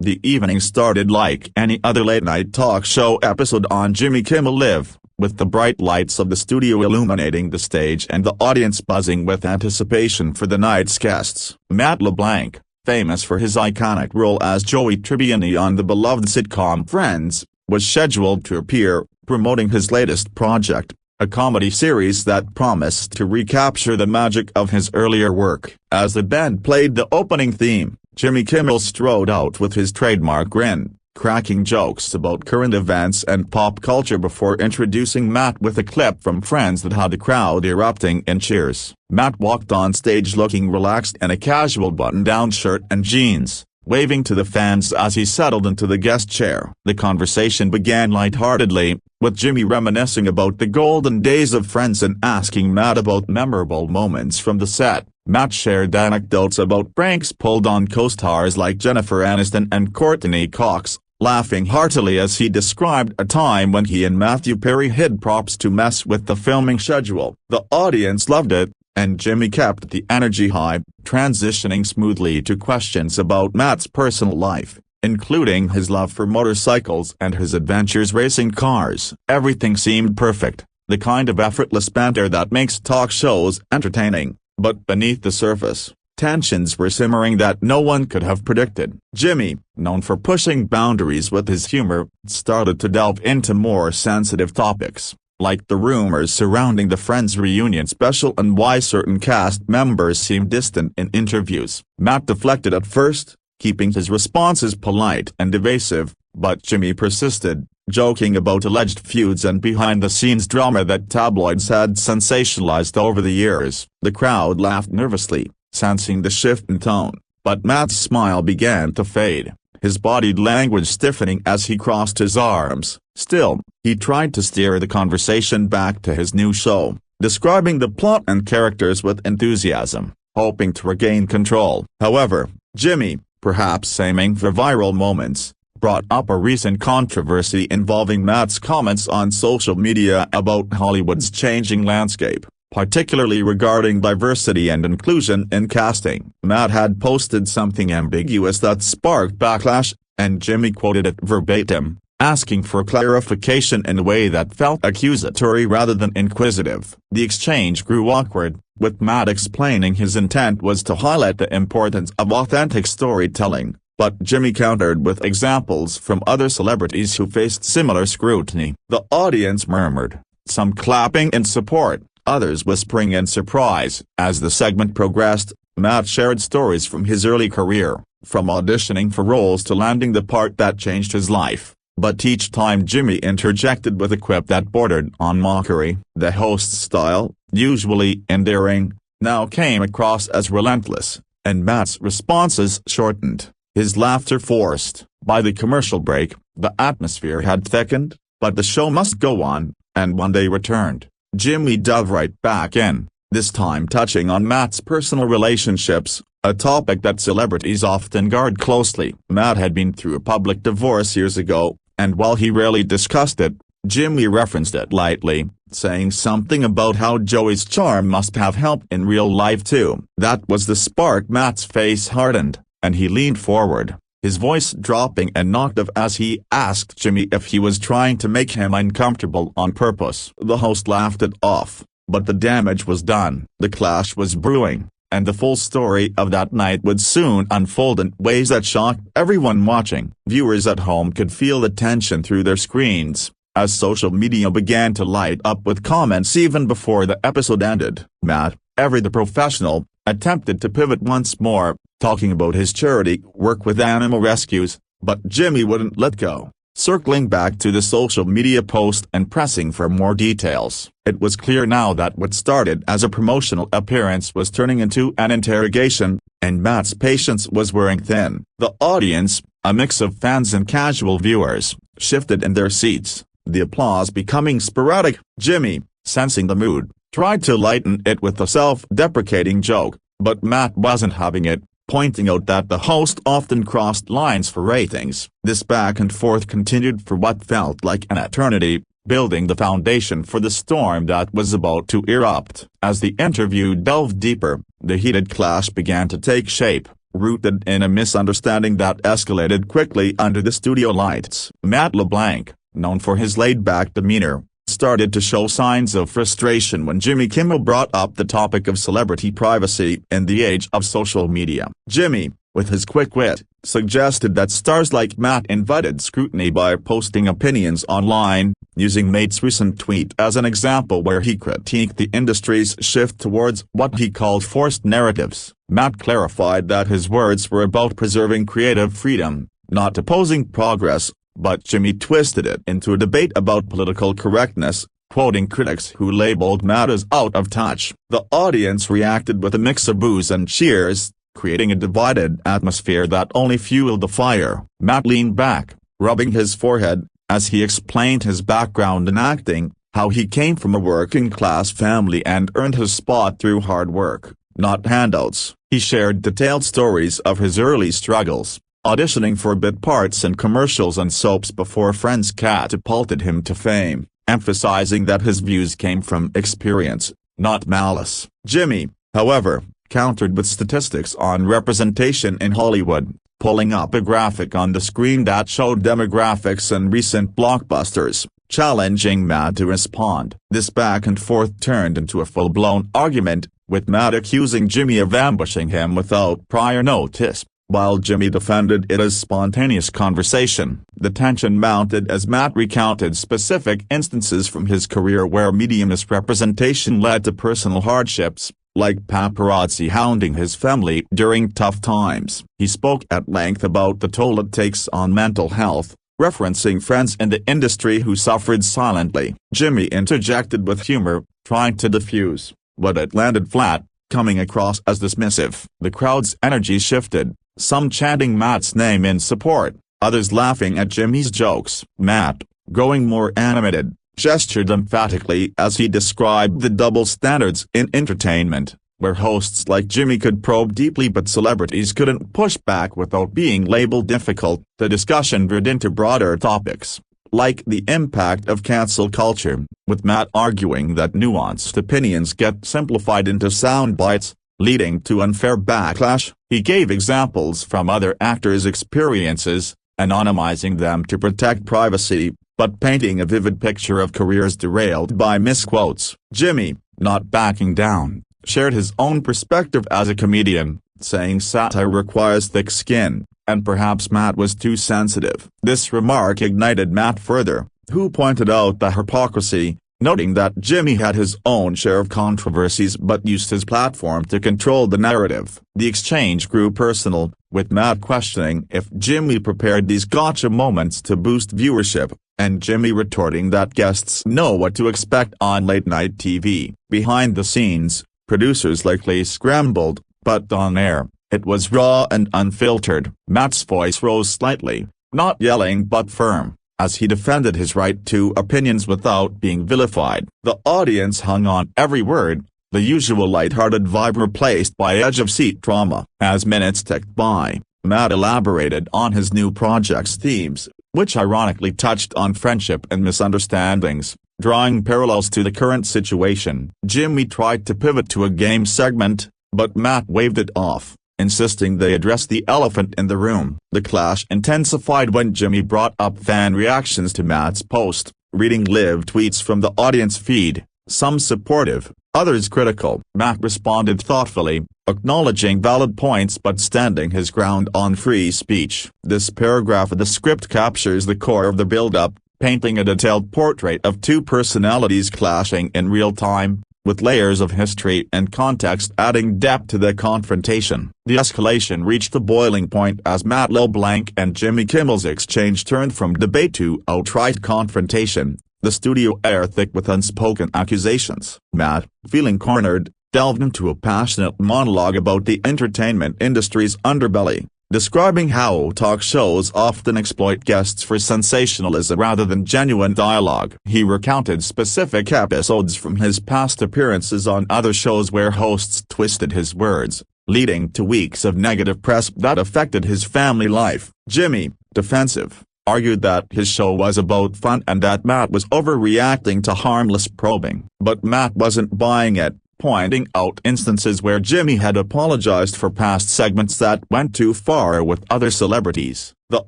The evening started like any other late-night talk show episode on Jimmy Kimmel Live, with the bright lights of the studio illuminating the stage and the audience buzzing with anticipation for the night's guests. Matt LeBlanc, famous for his iconic role as Joey Tribbiani on the beloved sitcom Friends, was scheduled to appear, promoting his latest project, a comedy series that promised to recapture the magic of his earlier work. As the band played the opening theme, Jimmy Kimmel strode out with his trademark grin, cracking jokes about current events and pop culture before introducing Matt with a clip from Friends that had the crowd erupting in cheers. Matt walked on stage looking relaxed in a casual button-down shirt and jeans, waving to the fans as he settled into the guest chair. The conversation began lightheartedly, with Jimmy reminiscing about the golden days of Friends and asking Matt about memorable moments from the set. Matt shared anecdotes about pranks pulled on co-stars like Jennifer Aniston and Courtney Cox, laughing heartily as he described a time when he and Matthew Perry hid props to mess with the filming schedule. The audience loved it, and Jimmy kept the energy high, transitioning smoothly to questions about Matt's personal life, including his love for motorcycles and his adventures racing cars. Everything seemed perfect, the kind of effortless banter that makes talk shows entertaining. But beneath the surface, tensions were simmering that no one could have predicted. Jimmy, known for pushing boundaries with his humor, started to delve into more sensitive topics, like the rumors surrounding the Friends reunion special and why certain cast members seemed distant in interviews. Matt deflected at first, keeping his responses polite and evasive, but Jimmy persisted, joking about alleged feuds and behind-the-scenes drama that tabloids had sensationalized over the years. The crowd laughed nervously, sensing the shift in tone, but Matt's smile began to fade, his body language stiffening as he crossed his arms. Still, he tried to steer the conversation back to his new show, describing the plot and characters with enthusiasm, hoping to regain control. However, Jimmy, perhaps aiming for viral moments, brought up a recent controversy involving Matt's comments on social media about Hollywood's changing landscape, particularly regarding diversity and inclusion in casting. Matt had posted something ambiguous that sparked backlash, and Jimmy quoted it verbatim, asking for clarification in a way that felt accusatory rather than inquisitive. The exchange grew awkward, with Matt explaining his intent was to highlight the importance of authentic storytelling, but Jimmy countered with examples from other celebrities who faced similar scrutiny. The audience murmured, some clapping in support, others whispering in surprise. As the segment progressed, Matt shared stories from his early career, from auditioning for roles to landing the part that changed his life. But each time Jimmy interjected with a quip that bordered on mockery. The host's style, usually endearing, now came across as relentless, and Matt's responses shortened, his laughter forced. By the commercial break, the atmosphere had thickened, but the show must go on, and when they returned, Jimmy dove right back in, this time touching on Matt's personal relationships, a topic that celebrities often guard closely. Matt had been through a public divorce years ago, and while he rarely discussed it, Jimmy referenced it lightly, saying something about how Joey's charm must have helped in real life too. That was the spark. Matt's face hardened, and he leaned forward, his voice dropping an octave as he asked Jimmy if he was trying to make him uncomfortable on purpose. The host laughed it off, but the damage was done. The clash was brewing, and the full story of that night would soon unfold in ways that shocked everyone watching. Viewers at home could feel the tension through their screens, as social media began to light up with comments even before the episode ended. Matt, ever the professional, attempted to pivot once more, talking about his charity work with animal rescues, but Jimmy wouldn't let go, circling back to the social media post and pressing for more details. It was clear now that what started as a promotional appearance was turning into an interrogation, and Matt's patience was wearing thin. The audience, a mix of fans and casual viewers, shifted in their seats, the applause becoming sporadic. Jimmy, sensing the mood, tried to lighten it with a self-deprecating joke, but Matt wasn't having it, pointing out that the host often crossed lines for ratings. This back and forth continued for what felt like an eternity, building the foundation for the storm that was about to erupt. As the interview delved deeper, the heated clash began to take shape, rooted in a misunderstanding that escalated quickly under the studio lights. Matt LeBlanc, known for his laid-back demeanor, started to show signs of frustration when Jimmy Kimmel brought up the topic of celebrity privacy in the age of social media. Jimmy, with his quick wit, suggested that stars like Matt invited scrutiny by posting opinions online, using Matt's recent tweet as an example where he critiqued the industry's shift towards what he called forced narratives. Matt clarified that his words were about preserving creative freedom, not opposing progress, but Jimmy twisted it into a debate about political correctness, quoting critics who labeled Matt as out of touch. The audience reacted with a mix of boos and cheers, creating a divided atmosphere that only fueled the fire. Matt leaned back, rubbing his forehead, as he explained his background in acting, how he came from a working-class family and earned his spot through hard work, not handouts. He shared detailed stories of his early struggles, auditioning for bit parts in commercials and soaps before friends catapulted him to fame, emphasizing that his views came from experience, not malice. Jimmy, however, countered with statistics on representation in Hollywood, pulling up a graphic on the screen that showed demographics and recent blockbusters, challenging Matt to respond. This back and forth turned into a full-blown argument, with Matt accusing Jimmy of ambushing him without prior notice, while Jimmy defended it as spontaneous conversation. The tension mounted as Matt recounted specific instances from his career where media misrepresentation led to personal hardships, like paparazzi hounding his family during tough times. He spoke at length about the toll it takes on mental health, referencing friends in the industry who suffered silently. Jimmy interjected with humor, trying to diffuse, but it landed flat, coming across as dismissive. The crowd's energy shifted, some chanting Matt's name in support, others laughing at Jimmy's jokes. Matt, growing more animated, gestured emphatically as he described the double standards in entertainment, where hosts like Jimmy could probe deeply but celebrities couldn't push back without being labeled difficult. The discussion veered into broader topics, like the impact of cancel culture, with Matt arguing that nuanced opinions get simplified into sound bites, leading to unfair backlash. He gave examples from other actors' experiences, anonymizing them to protect privacy, but painting a vivid picture of careers derailed by misquotes. Jimmy, not backing down, shared his own perspective as a comedian, saying satire requires thick skin, and perhaps Matt was too sensitive. This remark ignited Matt further, who pointed out the hypocrisy, noting that Jimmy had his own share of controversies but used his platform to control the narrative. The exchange grew personal, with Matt questioning if Jimmy prepared these gotcha moments to boost viewership, and Jimmy retorting that guests know what to expect on late-night TV. Behind the scenes, producers likely scrambled, but on air, it was raw and unfiltered. Matt's voice rose slightly, not yelling but firm, as he defended his right to opinions without being vilified. The audience hung on every word, the usual light-hearted vibe replaced by edge-of-seat drama. As minutes ticked by, Matt elaborated on his new project's themes, which ironically touched on friendship and misunderstandings, drawing parallels to the current situation. Jimmy tried to pivot to a game segment, but Matt waved it off, insisting they address the elephant in the room. The clash intensified when Jimmy brought up fan reactions to Matt's post, reading live tweets from the audience feed, some supportive, others critical. Matt responded thoughtfully, acknowledging valid points but standing his ground on free speech. This paragraph of the script captures the core of the build-up, painting a detailed portrait of two personalities clashing in real time, with layers of history and context adding depth to the confrontation. The escalation reached a boiling point as Matt LeBlanc and Jimmy Kimmel's exchange turned from debate to outright confrontation, the studio air thick with unspoken accusations. Matt, feeling cornered, delved into a passionate monologue about the entertainment industry's underbelly, describing how talk shows often exploit guests for sensationalism rather than genuine dialogue. He recounted specific episodes from his past appearances on other shows where hosts twisted his words, leading to weeks of negative press that affected his family life. Jimmy, defensive, argued that his show was about fun and that Matt was overreacting to harmless probing. But Matt wasn't buying it, pointing out instances where Jimmy had apologized for past segments that went too far with other celebrities. The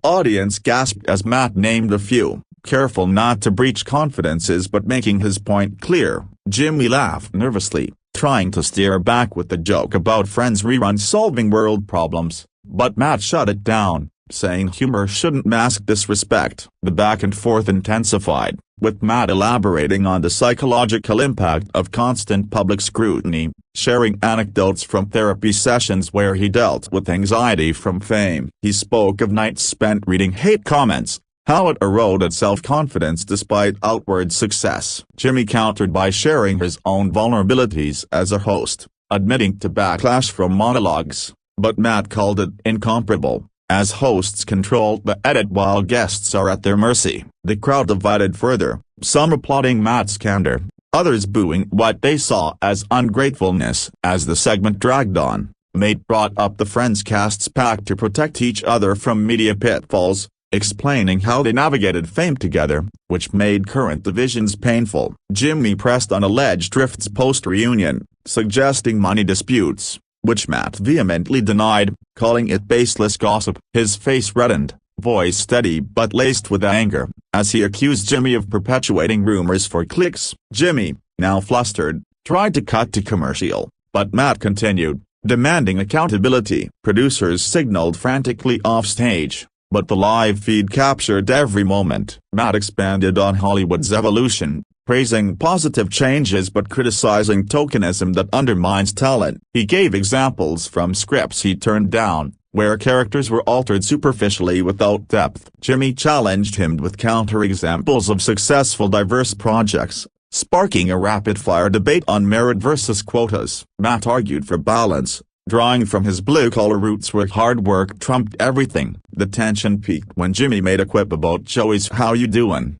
audience gasped as Matt named a few, careful not to breach confidences but making his point clear. Jimmy laughed nervously, trying to steer back with the joke about Friends rerun solving world problems, but Matt shut it down, saying humor shouldn't mask disrespect. The back and forth intensified, with Matt elaborating on the psychological impact of constant public scrutiny, sharing anecdotes from therapy sessions where he dealt with anxiety from fame. He spoke of nights spent reading hate comments, how it eroded self-confidence despite outward success. Jimmy countered by sharing his own vulnerabilities as a host, admitting to backlash from monologues, but Matt called it incomparable, as hosts control the edit while guests are at their mercy. The crowd divided further, some applauding Matt's candor, others booing what they saw as ungratefulness. As the segment dragged on, Matt brought up the Friends cast's pact to protect each other from media pitfalls, explaining how they navigated fame together, which made current divisions painful. Jimmy pressed on alleged rifts post-reunion, suggesting money disputes, which Matt vehemently denied, calling it baseless gossip. His face reddened, voice steady but laced with anger, as he accused Jimmy of perpetuating rumors for clicks. Jimmy, now flustered, tried to cut to commercial, but Matt continued, demanding accountability. Producers signaled frantically offstage, but the live feed captured every moment. Matt expanded on Hollywood's evolution, praising positive changes but criticizing tokenism that undermines talent. He gave examples from scripts he turned down, where characters were altered superficially without depth. Jimmy challenged him with counterexamples of successful diverse projects, sparking a rapid-fire debate on merit versus quotas. Matt argued for balance, drawing from his blue-collar roots where hard work trumped everything. The tension peaked when Jimmy made a quip about Joey's "how you doin'"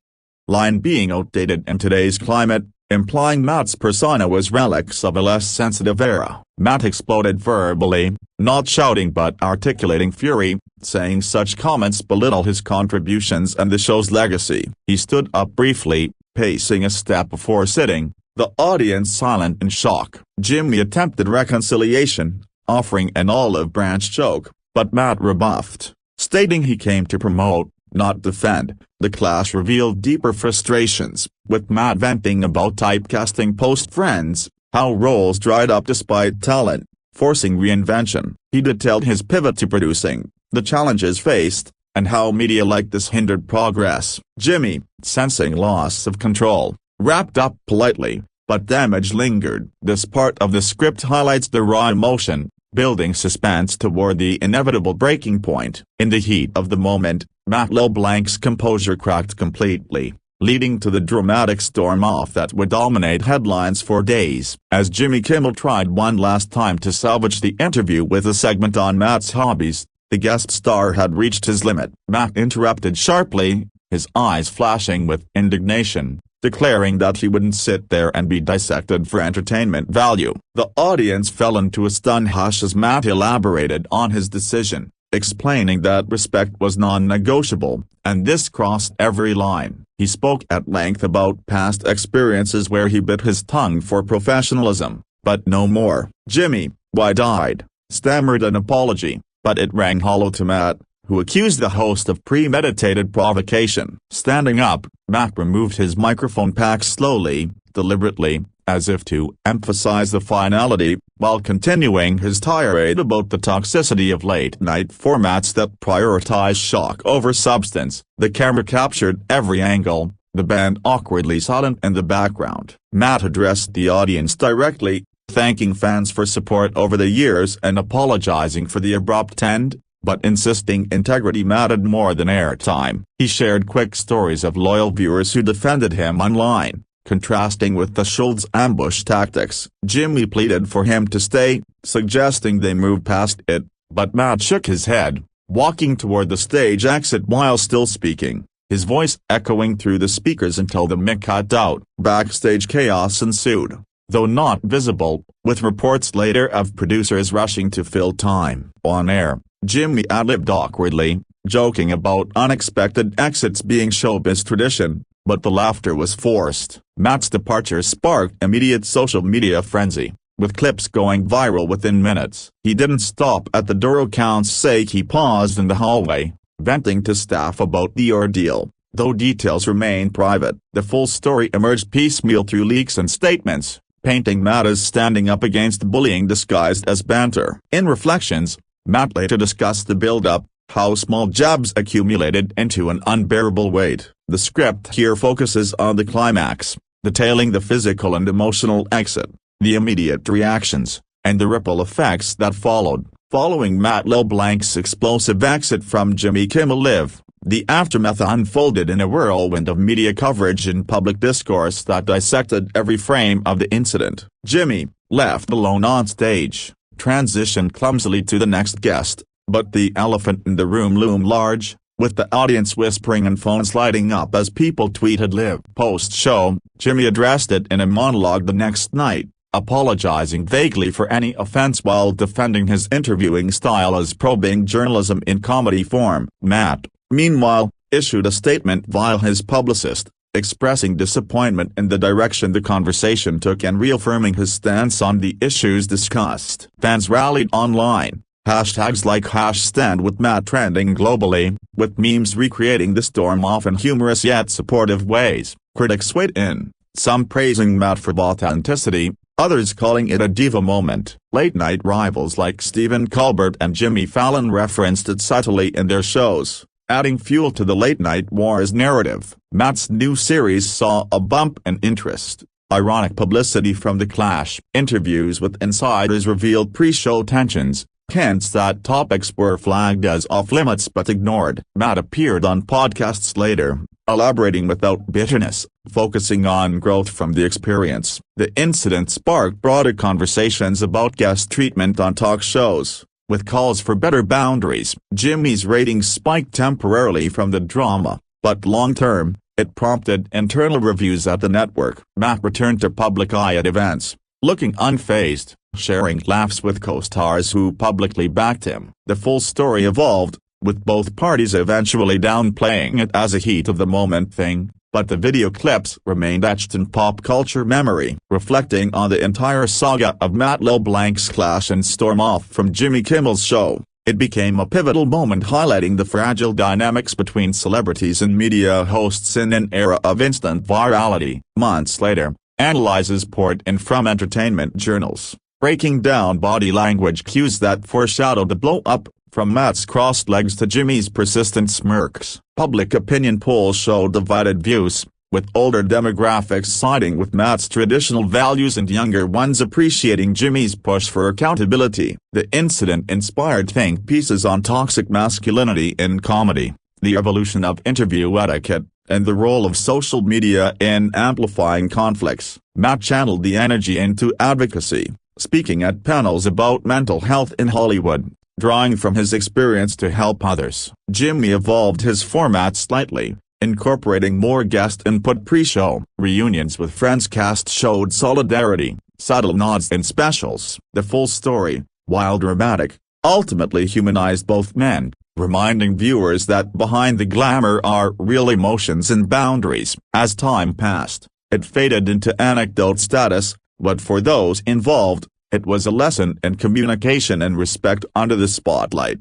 line being outdated in today's climate, implying Matt's persona was relics of a less sensitive era. Matt exploded verbally, not shouting but articulating fury, saying such comments belittle his contributions and the show's legacy. He stood up briefly, pacing a step before sitting, the audience silent in shock. Jimmy attempted reconciliation, offering an olive branch joke, but Matt rebuffed, stating he came to promote, not defend. The clash revealed deeper frustrations, with Matt venting about typecasting post-Friends, how roles dried up despite talent, forcing reinvention. He detailed his pivot to producing, the challenges faced, and how media like this hindered progress. Jimmy, sensing loss of control, wrapped up politely, but damage lingered. This part of the script highlights the raw emotion, building suspense toward the inevitable breaking point. In the heat of the moment, Matt LeBlanc's composure cracked completely, leading to the dramatic storm-off that would dominate headlines for days. As Jimmy Kimmel tried one last time to salvage the interview with a segment on Matt's hobbies, the guest star had reached his limit. Matt interrupted sharply, his eyes flashing with indignation, declaring that he wouldn't sit there and be dissected for entertainment value. The audience fell into a stunned hush as Matt elaborated on his decision, explaining that respect was non-negotiable, and this crossed every line. He spoke at length about past experiences where he bit his tongue for professionalism, but no more. Jimmy, wide-eyed, stammered an apology, but it rang hollow to Matt, who accused the host of premeditated provocation. Standing up, Matt removed his microphone pack slowly, deliberately, as if to emphasize the finality, while continuing his tirade about the toxicity of late-night formats that prioritize shock over substance. The camera captured every angle, the band awkwardly silent in the background. Matt addressed the audience directly, thanking fans for support over the years and apologizing for the abrupt end, but insisting integrity mattered more than airtime. He shared quick stories of loyal viewers who defended him online, contrasting with the show's ambush tactics. Jimmy pleaded for him to stay, suggesting they move past it, but Matt shook his head, walking toward the stage exit while still speaking, his voice echoing through the speakers until the mic cut out. Backstage chaos ensued, though not visible, with reports later of producers rushing to fill time. On air, Jimmy ad-libbed awkwardly, joking about unexpected exits being showbiz tradition, but the laughter was forced. Matt's departure sparked immediate social media frenzy, with clips going viral within minutes. He didn't stop at the door. Accounts say he paused in the hallway, venting to staff about the ordeal, though details remain private. The full story emerged piecemeal through leaks and statements, painting Matt as standing up against bullying disguised as banter. In Reflections, Matt later discussed the build-up, how small jabs accumulated into an unbearable weight. The script here focuses on the climax, detailing the physical and emotional exit, the immediate reactions, and the ripple effects that followed. Following Matt LeBlanc's explosive exit from Jimmy Kimmel Live, the aftermath unfolded in a whirlwind of media coverage and public discourse that dissected every frame of the incident. Jimmy, left alone on stage, transitioned clumsily to the next guest, but the elephant in the room loomed large, with the audience whispering and phones lighting up as people tweeted Live. Post-show, Jimmy addressed it in a monologue the next night, apologizing vaguely for any offense while defending his interviewing style as probing journalism in comedy form. Matt, meanwhile, issued a statement via his publicist, expressing disappointment in the direction the conversation took and reaffirming his stance on the issues discussed. Fans rallied online, hashtags like #StandWithMatt trending globally, with memes recreating the storm often humorous yet supportive ways. Critics weighed in, some praising Matt for authenticity, others calling it a diva moment. Late-night rivals like Stephen Colbert and Jimmy Fallon referenced it subtly in their shows, adding fuel to the late-night wars narrative. Matt's new series saw a bump in interest. Ironic publicity from the clash. Interviews with insiders revealed pre-show tensions, hints that topics were flagged as off-limits but ignored. Matt appeared on podcasts later, elaborating without bitterness, focusing on growth from the experience. The incident sparked broader conversations about guest treatment on talk shows, with calls for better boundaries. Jimmy's ratings spiked temporarily from the drama, but long-term, it prompted internal reviews at the network. Matt returned to public eye at events, looking unfazed, sharing laughs with co-stars who publicly backed him. The full story evolved, with both parties eventually downplaying it as a heat-of-the-moment thing, but the video clips remained etched in pop culture memory. Reflecting on the entire saga of Matt LeBlanc's clash and storm-off from Jimmy Kimmel's show, it became a pivotal moment highlighting the fragile dynamics between celebrities and media hosts in an era of instant virality. Months later, analyzes poured in from entertainment journals, breaking down body language cues that foreshadowed the blow-up, from Matt's crossed legs to Jimmy's persistent smirks. Public opinion polls showed divided views, with older demographics siding with Matt's traditional values and younger ones appreciating Jimmy's push for accountability. The incident inspired think pieces on toxic masculinity in comedy, the evolution of interview etiquette, and the role of social media in amplifying conflicts. Matt channeled the energy into advocacy, speaking at panels about mental health in Hollywood, drawing from his experience to help others. Jimmy evolved his format slightly, incorporating more guest input. Pre-show reunions with Friends cast showed solidarity, subtle nods in specials. The full story, while dramatic, ultimately humanized both men, reminding viewers that behind the glamour are real emotions and boundaries. As time passed, it faded into anecdote status, but for those involved, it was a lesson in communication and respect under the spotlight.